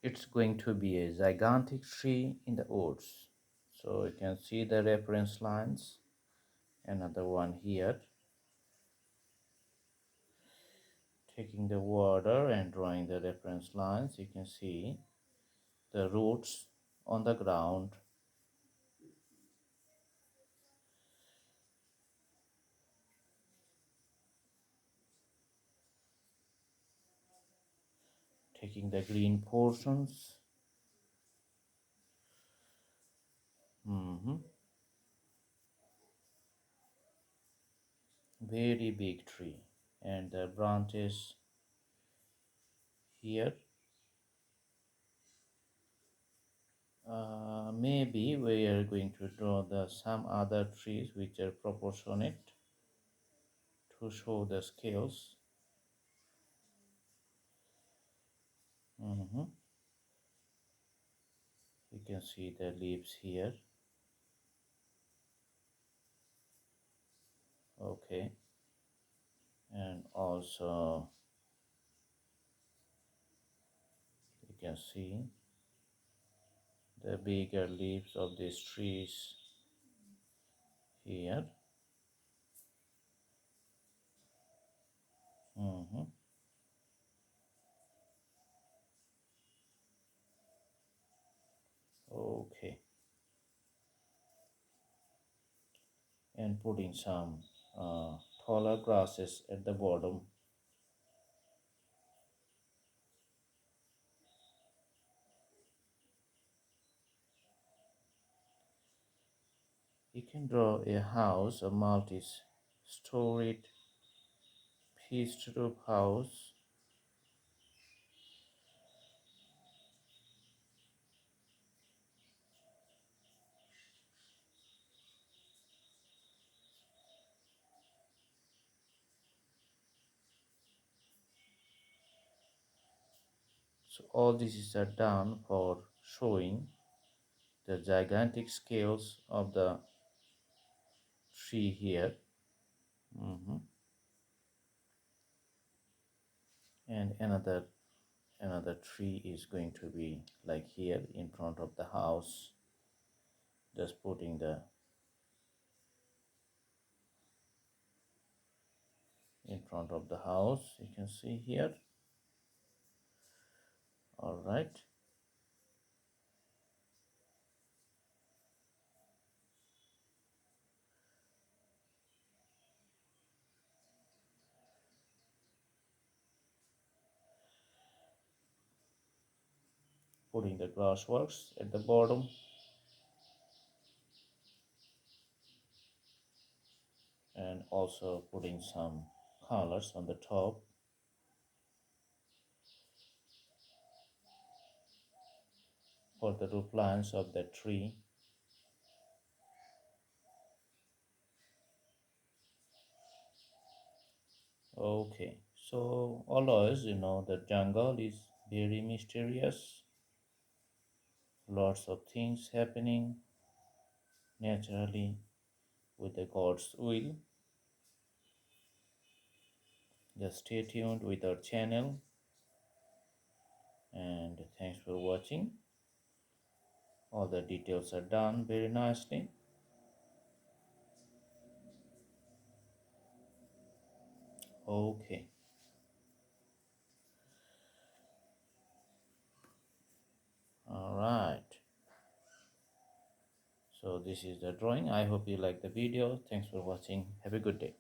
it's going to be a gigantic tree in the woods. So you can see the reference lines. Another one here, taking the water and drawing the reference lines. You can see the roots on the ground. Taking the green portions. Very big tree, and the branches here. Maybe we are going to draw some other trees which are proportionate to show the scales. You can see the leaves here. Okay, and also you can see the bigger leaves of these trees here. Okay, and putting some taller grasses at the bottom. You can draw a house, a multi-storied pitched roof house. So all this is done for showing the gigantic scales of the tree here. And another tree is going to be like here in front of the house. Just putting the in front of the house, you can see here. All right, putting the grass works at the bottom. And also putting some colors on the top. For the roof lines of the tree. Okay, so always, the jungle is very mysterious. Lots of things happening naturally with the God's will. Just stay tuned with our channel, and thanks for watching. All the details are done very nicely. Okay. All right. So this is the drawing. I hope you like the video. Thanks for watching. Have a good day.